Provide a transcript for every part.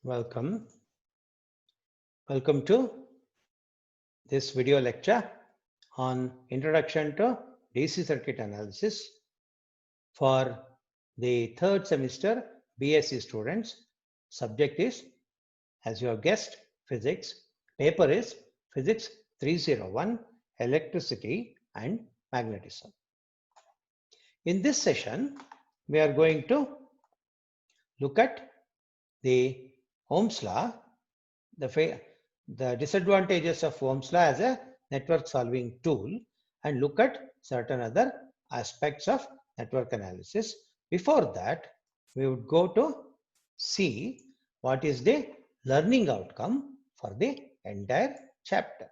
Welcome. Welcome to this video lecture on Introduction to DC Circuit Analysis for the third semester BSc students. Subject is, as you have guessed, physics. Paper is Physics 301, Electricity and Magnetism. In this session, we are going to look at the Ohm's law, the disadvantages of Ohm's law as a network solving tool, and look at certain other aspects of network analysis. Before that, we would go to see what is the learning outcome for the entire chapter.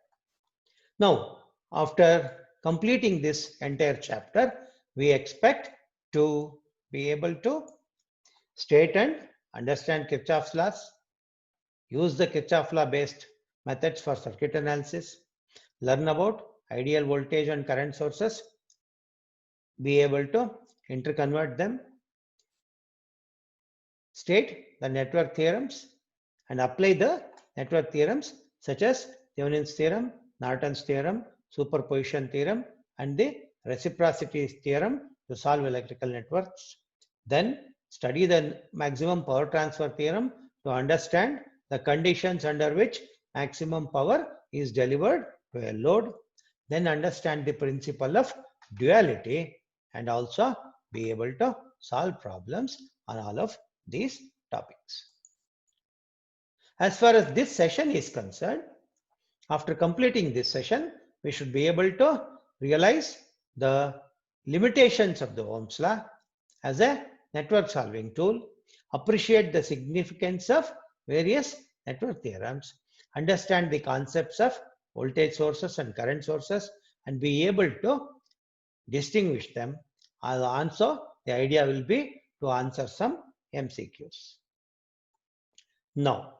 Now, after completing this entire chapter, we expect to be able to state and understand Kirchhoff's laws, use the Kirchhoff law based methods for circuit analysis, learn about ideal voltage and current sources, be able to interconvert them, state the network theorems, and apply the network theorems such as Thevenin's theorem, Norton's theorem, superposition theorem, and the reciprocity theorem to solve electrical networks. Then study the maximum power transfer theorem to understand the conditions under which maximum power is delivered to a load. Then understand the principle of duality and also be able to solve problems on all of these topics. As far as this session is concerned, after completing this session, we should be able to realize the limitations of the Ohm's law as a network solving tool, appreciate the significance of various network theorems, understand the concepts of voltage sources and current sources, and be able to distinguish them. Also, the idea will be to answer some MCQs. Now,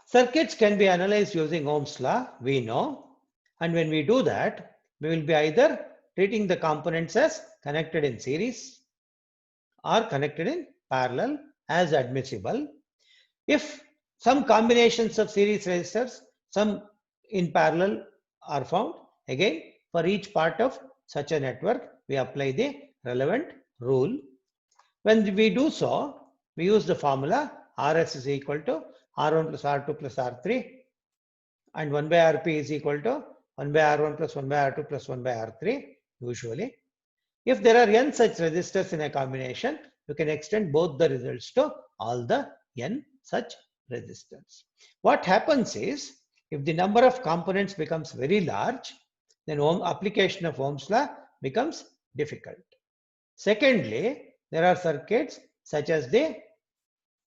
circuits can be analyzed using Ohm's law, we know, and when we do that, we will be either treating the components as connected in series or connected in parallel as admissible. If some combinations of series resistors, some in parallel are found, again, for each part of such a network, we apply the relevant rule. When we do so, we use the formula RS is equal to R1 plus R2 plus R3, and 1 by Rp is equal to 1 by R1 plus 1 by R2 plus 1 by R3 usually. If there are n such resistors in a combination, you can extend both the results to all the n such resistors. What happens is, if the number of components becomes very large, then application of Ohm's law becomes difficult. Secondly, there are circuits such as the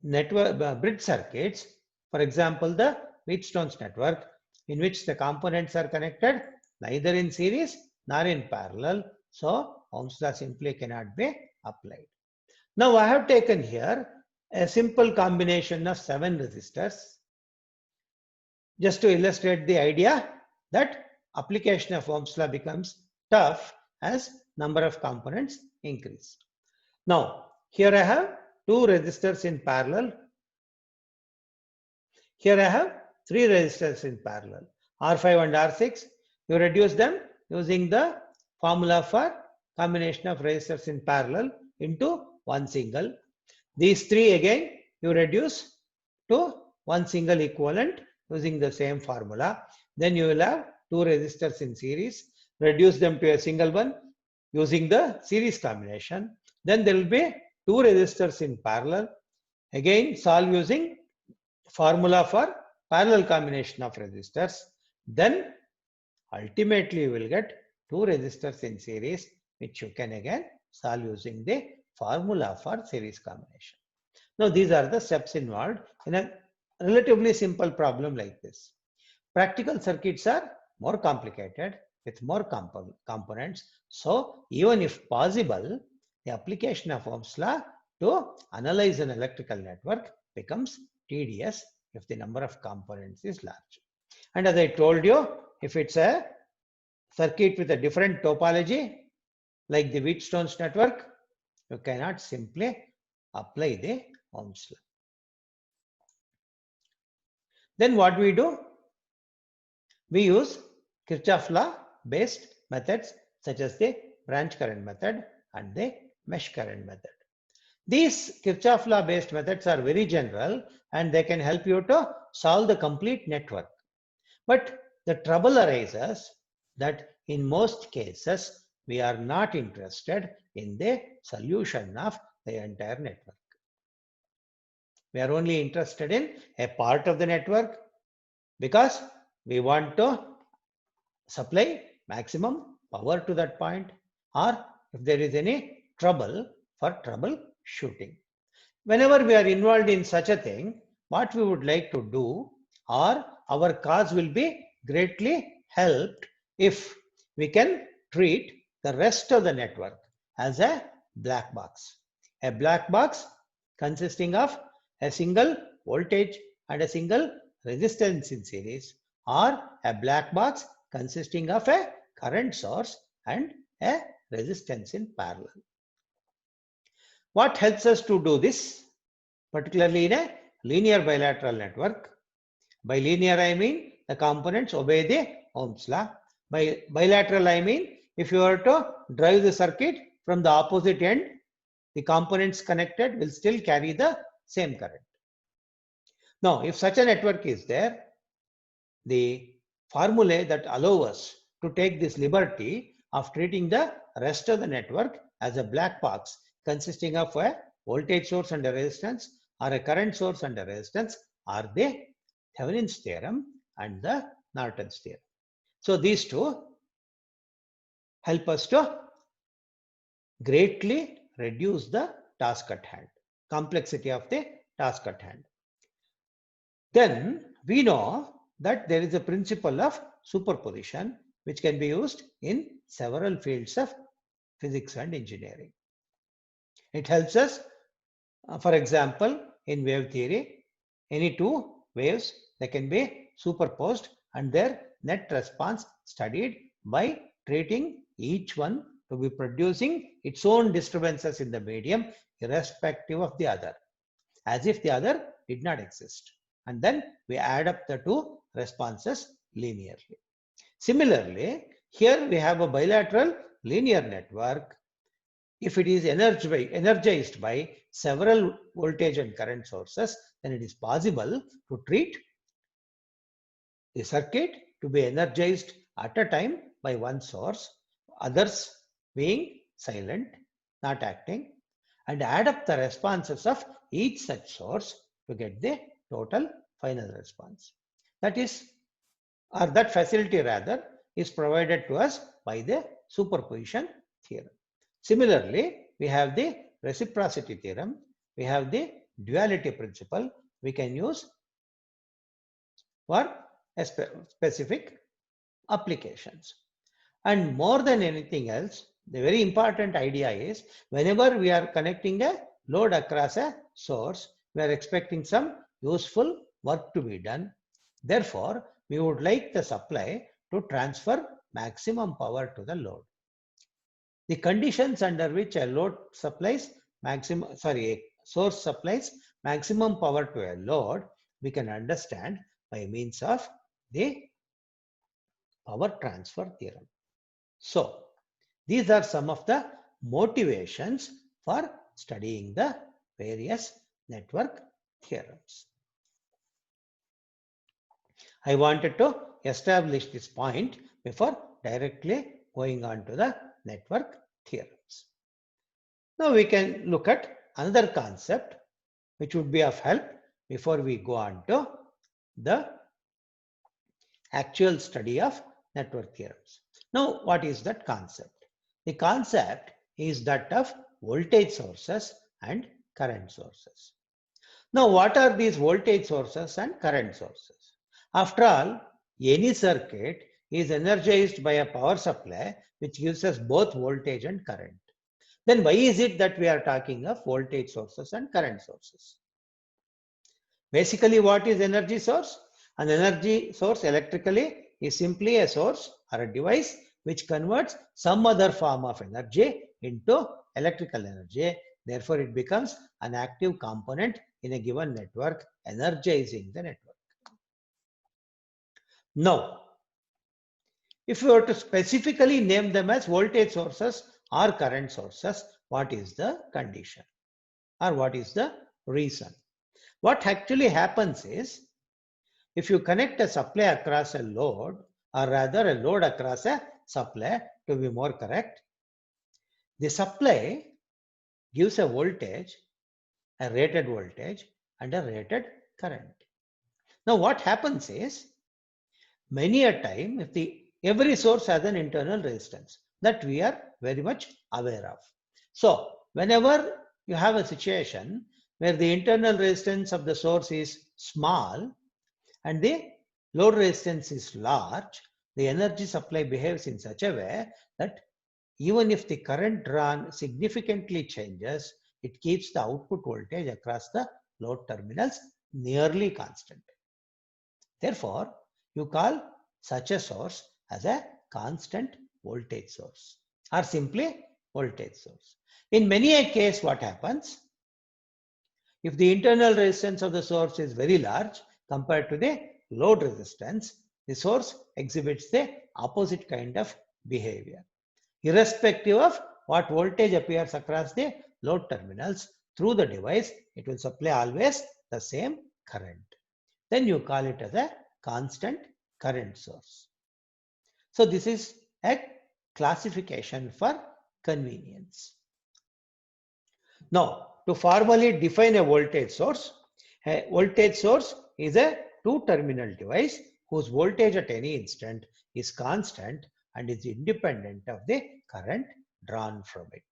network bridge circuits, for example, the Wheatstone's network, in which the components are connected neither in series nor in parallel. So, Ohm's law simply cannot be applied. Now, I have taken here a simple combination of 7 resistors just to illustrate the idea that application of Ohm's law becomes tough as number of components increase. Now, here I have 2 resistors in parallel. Here I have 3 resistors in parallel, R5 and R6. You reduce them using the formula for combination of resistors in parallel into one single. These 3 again you reduce to one single equivalent using the same formula. Then you will have 2 resistors in series, reduce them to a single one using the series combination. Then there will be 2 resistors in parallel. Again, solve using formula for parallel combination of resistors. Then ultimately you will get 2 resistors in series, which you can again solve using the formula for series combination. Now, these are the steps involved in a relatively simple problem like this. Practical circuits are more complicated with more components. So, even if possible, the application of Ohm's law to analyze an electrical network becomes tedious if the number of components is large. And as I told you, if it's a circuit with a different topology, like the Wheatstone's network, You cannot simply apply the Ohm's law. Then what we do? We use Kirchhoff law based methods such as the branch current method and the mesh current method. These Kirchhoff law based methods are very general and they can help you to solve the complete network. But the trouble arises that in most cases, we are not interested in the solution of the entire network. We are only interested in a part of the network because we want to supply maximum power to that point, or if there is any trouble, for troubleshooting. Whenever we are involved in such a thing, what we would like to do, or our cause will be greatly helped if we can treat the rest of the network as a black box. A black box consisting of a single voltage and a single resistance in series, or a black box consisting of a current source and a resistance in parallel. What helps us to do this, particularly in a linear bilateral network? By linear, I mean the components obey the Ohm's law. By bilateral, I mean if you were to drive the circuit from the opposite end, the components connected will still carry the same current. Now, if such a network is there, the formulae that allow us to take this liberty of treating the rest of the network as a black box consisting of a voltage source and a resistance, or a current source and a resistance, are the Thevenin's theorem and the Norton's theorem. So these two help us to greatly reduce the task at hand, complexity of the task at hand. Then we know that there is a principle of superposition which can be used in several fields of physics and engineering. It helps us, for example, in wave theory, any two waves, they can be superposed and their net response studied by treating each one to be producing its own disturbances in the medium irrespective of the other, as if the other did not exist. And then we add up the two responses linearly. Similarly, here we have a bilateral linear network. If it is energized by several voltage and current sources, then it is possible to treat the circuit to be energized at a time by one source, others being silent, not acting, and add up the responses of each such source to get the total final response. That is, or that facility rather, is provided to us by the superposition theorem. Similarly, we have the reciprocity theorem, we have the duality principle we can use for specific applications. And more than anything else, the very important idea is whenever we are connecting a load across a source, we are expecting some useful work to be done. Therefore, we would like the supply to transfer maximum power to the load. The conditions under which a load supplies a source supplies maximum power to a load, we can understand by means of the power transfer theorem. So, these are some of the motivations for studying the various network theorems. I wanted to establish this point before directly going on to the network theorems. Now we can look at another concept which would be of help before we go on to the actual study of network theorems. Now, what is that concept? The concept is that of voltage sources and current sources. Now, what are these voltage sources and current sources? After all, any circuit is energized by a power supply which gives us both voltage and current. Then why is it that we are talking of voltage sources and current sources? Basically, what is energy source? An energy source electrically is simply a source or a device which converts some other form of energy into electrical energy. Therefore, it becomes an active component in a given network, energizing the network. Now, if you were to specifically name them as voltage sources or current sources, what is the condition or what is the reason? What actually happens is, if you connect a supply across a load, or rather a load across a supply to be more correct, the supply gives a voltage, a rated voltage and a rated current. Now what happens is, many a time if every source has an internal resistance that we are very much aware of. So whenever you have a situation where the internal resistance of the source is small and the load resistance is large, the energy supply behaves in such a way that even if the current drawn significantly changes, it keeps the output voltage across the load terminals nearly constant. Therefore, you call such a source as a constant voltage source or simply voltage source. In many a case, what happens? If the internal resistance of the source is very large compared to the load resistance, the source exhibits the opposite kind of behavior. Irrespective of what voltage appears across the load terminals through the device, it will supply always the same current. Then you call it as a constant current source. So this is a classification for convenience. Now, to formally define a voltage source is a two-terminal device whose voltage at any instant is constant and is independent of the current drawn from it.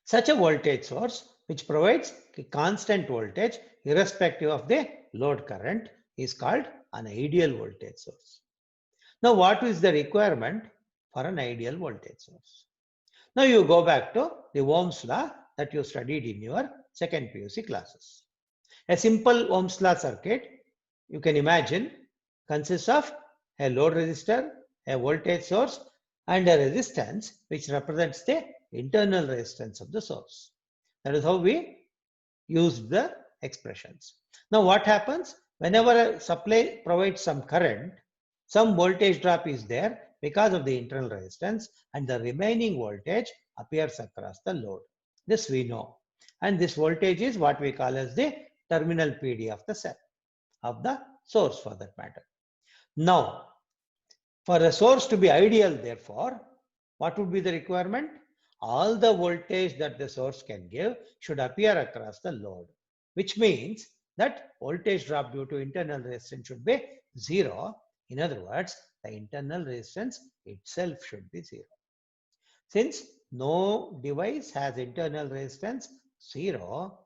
Such a voltage source which provides a constant voltage irrespective of the load current is called an ideal voltage source. Now, what is the requirement for an ideal voltage source? Now, you go back to the Ohm's law that you studied in your second PUC classes. A simple Ohm's law circuit, you can imagine, consists of a load resistor, a voltage source, and a resistance which represents the internal resistance of the source. That is how we use the expressions. Now what happens? Whenever a supply provides some current, some voltage drop is there because of the internal resistance, and the remaining voltage appears across the load. This we know. And this voltage is what we call as the terminal PD of the cell, of the source for that matter. Now, for a source to be ideal, therefore, what would be the requirement? All the voltage that the source can give should appear across the load, which means that voltage drop due to internal resistance should be zero. In other words, the internal resistance itself should be zero. Since no device has internal resistance zero,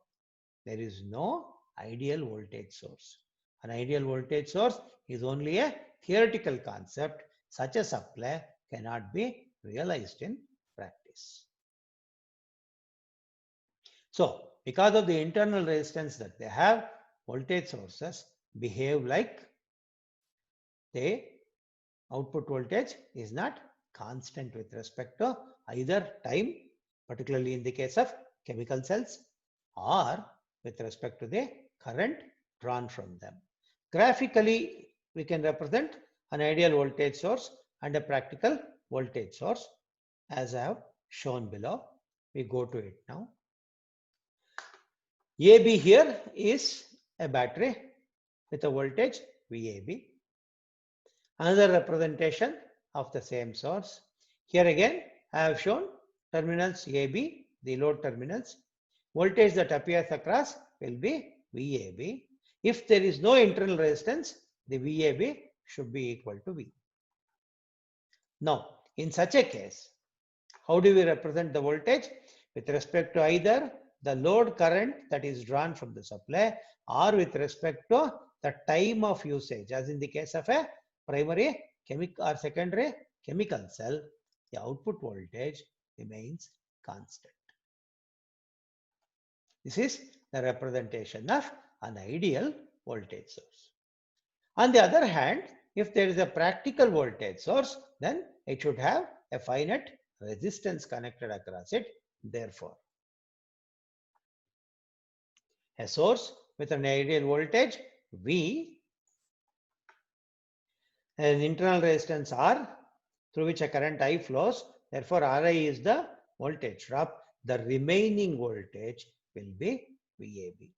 there is no ideal voltage source. An ideal voltage source is only a theoretical concept. Such a supply cannot be realized in practice. So, because of the internal resistance that they have, voltage sources behave like the output voltage is not constant with respect to either time, particularly in the case of chemical cells, or with respect to the current drawn from them. Graphically, we can represent an ideal voltage source and a practical voltage source as I have shown below. We go to it now. AB here is a battery with a voltage VAB. Another representation of the same source. Here again, I have shown terminals AB, the load terminals. Voltage that appears across will be VAB. If there is no internal resistance, the VAB should be equal to V. Now, in such a case, how do we represent the voltage? With respect to either the load current that is drawn from the supply or with respect to the time of usage, as in the case of a primary chemical or secondary chemical cell, the output voltage remains constant. This is the representation of an ideal voltage source. On the other hand, If there is a practical voltage source, then it should have a finite resistance connected across it. Therefore, a source with an ideal voltage V, an internal resistance R through which a current I flows. Therefore, Ri is the voltage drop. The remaining voltage will be VAB.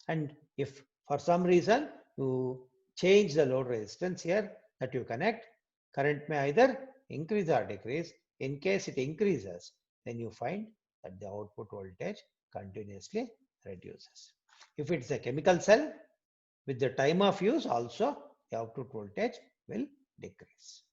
And if for some reason you change the load resistance here that you connect, current may either increase or decrease. In case it increases, then you find that the output voltage continuously reduces. If it's a chemical cell, with the time of use also the output voltage will decrease.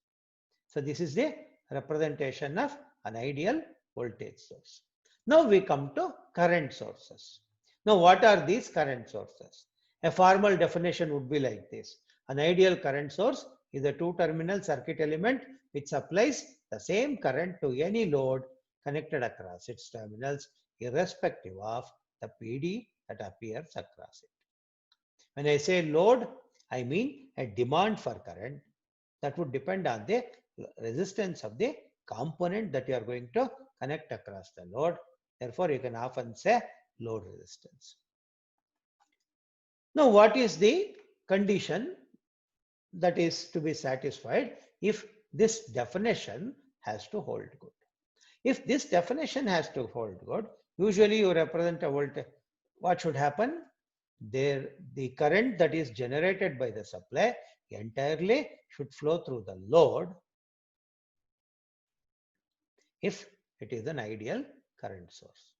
So this is the representation of an ideal voltage source. Now we come to current sources. Now what are these current sources? A formal definition would be like this. An ideal current source is a two-terminal circuit element which supplies the same current to any load connected across its terminals irrespective of the PD that appears across it. When I say load, I mean a demand for current that would depend on the resistance of the component that you are going to connect across the load. Therefore, you can often say load resistance. Now, what is the condition that is to be satisfied if this definition has to hold good? If this definition has to hold good, usually you represent a voltage. What should happen? There, the current that is generated by the supply entirely should flow through the load if it is an ideal current source.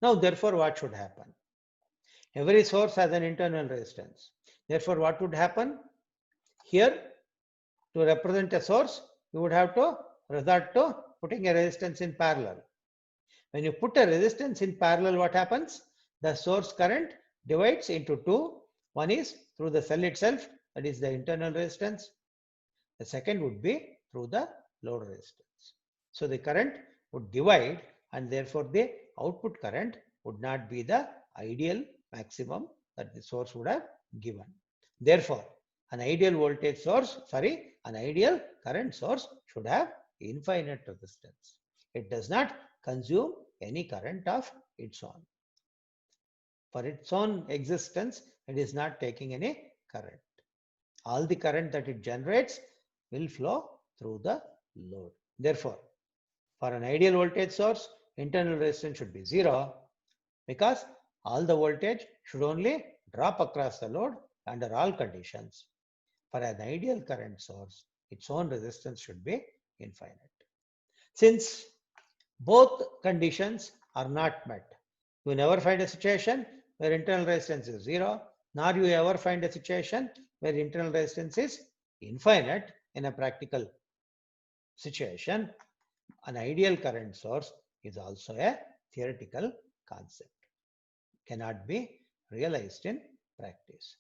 Now, therefore, what should happen? Every source has an internal resistance. Therefore, what would happen? Here, to represent a source, you would have to resort to putting a resistance in parallel. When you put a resistance in parallel, what happens? The source current divides into two. One is through the cell itself, that is the internal resistance. The second would be through the load resistance. So the current would divide and therefore the output current would not be the ideal maximum that the source would have given. Therefore, an ideal voltage source, an ideal current source should have infinite resistance. It does not consume any current of its own. For its own existence, it is not taking any current. All the current that it generates will flow through the load. Therefore, for an ideal voltage source, internal resistance should be 0 because all the voltage should only drop across the load under all conditions. For an ideal current source, its own resistance should be infinite. Since both conditions are not met, you never find a situation where internal resistance is 0, nor you ever find a situation where internal resistance is infinite in a practical situation. An ideal current source is also a theoretical concept, cannot be realized in practice.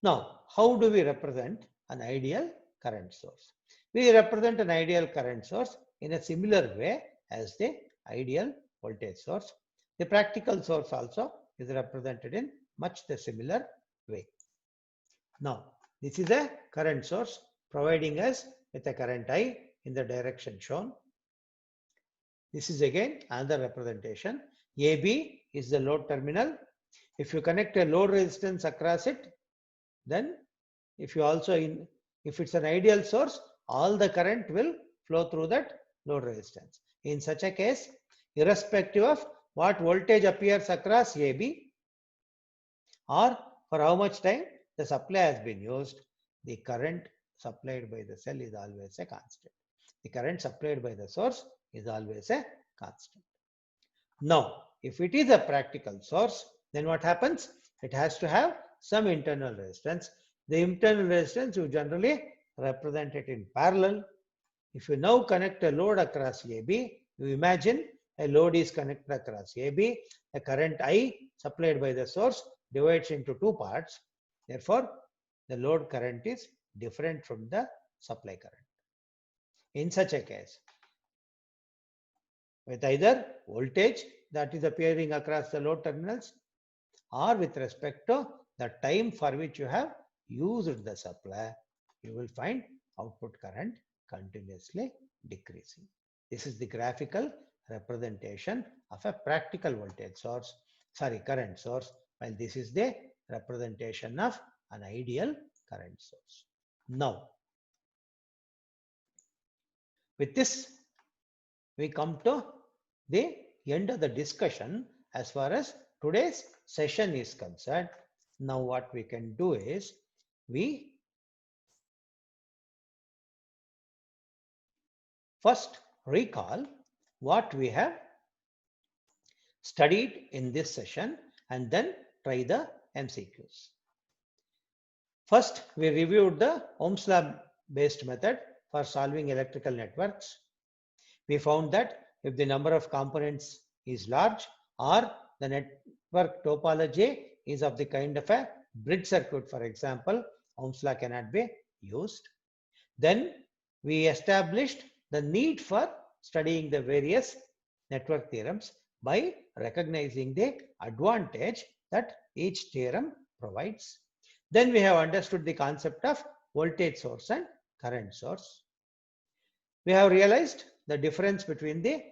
Now, how do we represent an ideal current source? We represent an ideal current source in a similar way as the ideal voltage source. The practical source also is represented in much the similar way. Now, this is a current source providing us with a current I in the direction shown. This is again another representation. AB is the load terminal. If you connect a load resistance across it, then if it's an ideal source, all the current will flow through that load resistance. In such a case, irrespective of what voltage appears across AB or for how much time the supply has been used, the current supplied by the cell is always a constant. The current supplied by the source is always a constant. Now, if it is a practical source, then what happens? It has to have some internal resistance. The internal resistance you generally represent it in parallel. If you now connect a load across AB, you imagine a load is connected across AB. The current I supplied by the source divides into two parts. Therefore, the load current is different from the supply current. In such a case, with either voltage that is appearing across the load terminals or with respect to the time for which you have used the supply, you will find output current continuously decreasing. This is the graphical representation of a practical voltage source, current source, while this is the representation of an ideal current source. Now, with this, we come to the end of the discussion as far as today's session is concerned. Now, what we can do is we first recall what we have studied in this session and then try the MCQs. First, we reviewed the Ohm's law based method for solving electrical networks. We found that if the number of components is large or the network topology is of the kind of a bridge circuit, for example, Ohm's law cannot be used. Then we established the need for studying the various network theorems by recognizing the advantage that each theorem provides. Then we have understood the concept of voltage source and current source. We have realized the difference between the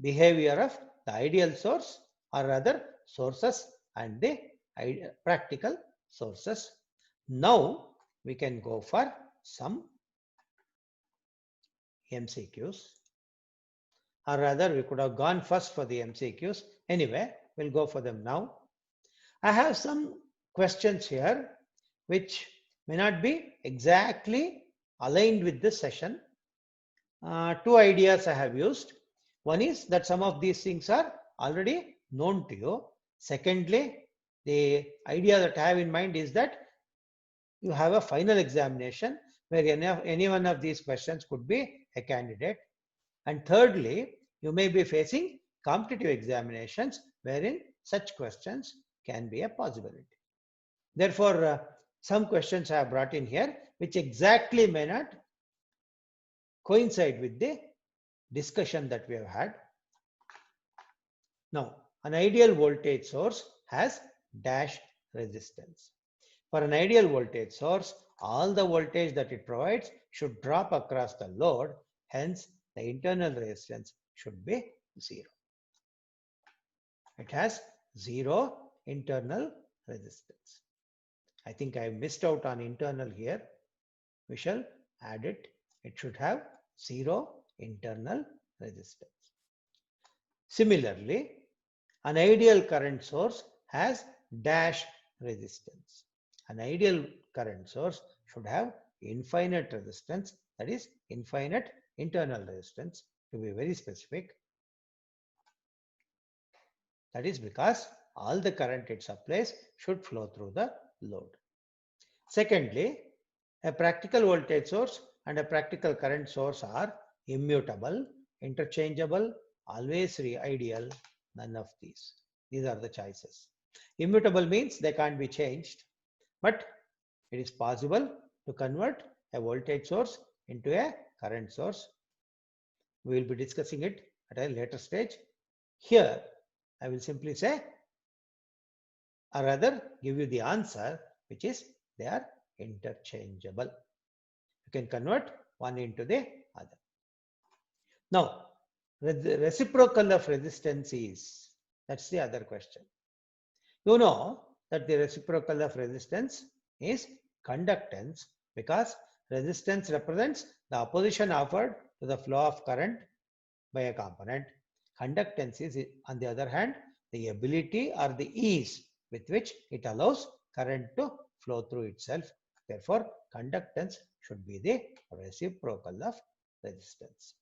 behavior of the ideal source or other sources and the practical sources. Now we can go for some MCQs, or rather we could have gone first for the MCQs. Anyway, we'll go for them now. I have some questions here which may not be exactly aligned with this session. Two ideas I have used. One is that some of these things are already known to you. Secondly, the idea that I have in mind is that you have a final examination where any one of these questions could be a candidate. And thirdly, you may be facing competitive examinations wherein such questions can be a possibility. Therefore, some questions I have brought in here which exactly may not coincide with the discussion that we have had. Now, an ideal voltage source has dash resistance. For an ideal voltage source, all the voltage that it provides should drop across the load. Hence, the internal resistance should be 0. It has 0 internal resistance. I think I missed out on internal here. We shall add it. It should have 0 internal resistance. Similarly, an ideal current source has dash resistance. An ideal current source should have infinite resistance, that is infinite internal resistance, to be very specific. That is because all the current it supplies should flow through the load. Secondly, a practical voltage source and a practical current source are immutable, interchangeable, always ideal, none of these. These are the choices. Immutable means they can't be changed, but it is possible to convert a voltage source into a current source. We will be discussing it at a later stage. Here, I will simply say, or rather give you the answer, which is they are interchangeable. You can convert one into the other. Now, the reciprocal of resistance is, that's the other question. You know that the reciprocal of resistance is conductance, because resistance represents the opposition offered to the flow of current by a component. Conductance is, on the other hand, the ability or the ease with which it allows current to flow through itself. Therefore, conductance should be the reciprocal of resistance.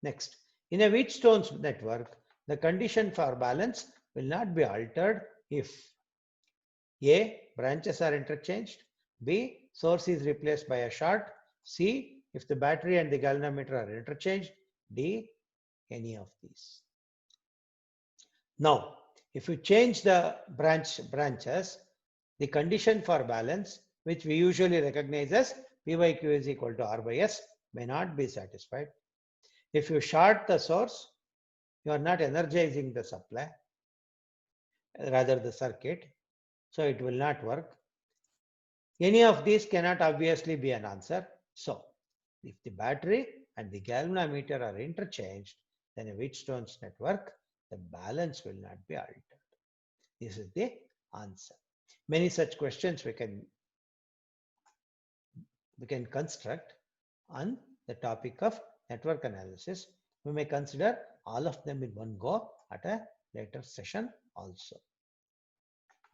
Next, in a Wheatstone's network, the condition for balance will not be altered if A, branches are interchanged, B, source is replaced by a short, C, if the battery and the galvanometer are interchanged, D, any of these. Now, if you change the branches, the condition for balance, which we usually recognize as P by Q is equal to R by S, may not be satisfied. If you short the source, you are not energizing the supply, rather the circuit, so it will not work. Any of these cannot obviously be an answer. So, if the battery and the galvanometer are interchanged, then a Wheatstone's network, the balance will not be altered. This is the answer. Many such questions we can construct on the topic of network analysis. We may consider all of them in one go at a later session also.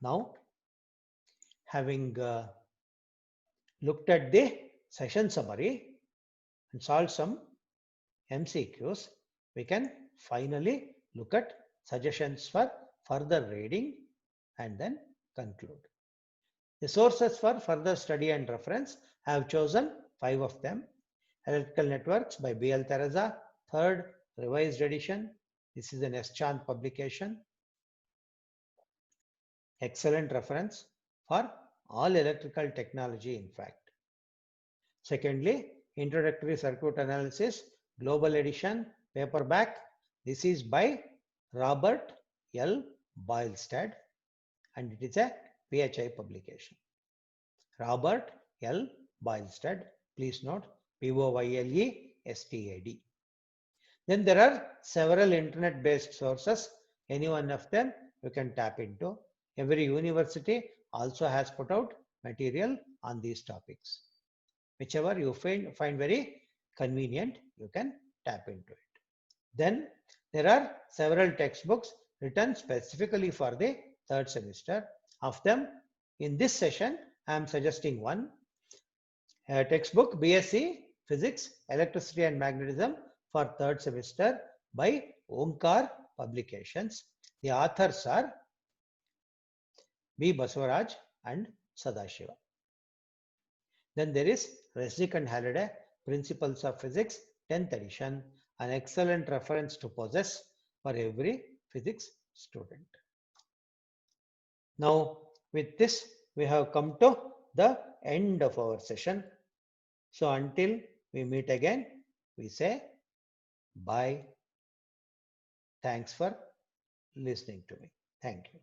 Now, having looked at the session summary and solved some MCQs, we can finally look at suggestions for further reading and then conclude. The sources for further study and reference, I have chosen 5 of them. Electrical Networks by B.L. Teresa, 3rd revised edition. This is an Eschandt publication. Excellent reference for all electrical technology, in fact. Secondly, Introductory Circuit Analysis, Global Edition, paperback. This is by Robert L. Boylestad and it is a PHI publication. Robert L. Boylestad, please note Boylestad. Then there are several internet-based sources. Any one of them you can tap into. Every university also has put out material on these topics. Whichever you find very convenient, you can tap into it. Then there are several textbooks written specifically for the 3rd semester. Of them, in this session, I am suggesting one textbook, BSc Physics, Electricity and Magnetism for 3rd semester by Omkar Publications. The authors are B. Basavaraj and Sadashiva. Then there is Resnick and Halliday, Principles of Physics, 10th edition, an excellent reference to possess for every physics student. Now, with this, we have come to the end of our session. So until we meet again, we say bye. Thanks for listening to me. Thank you.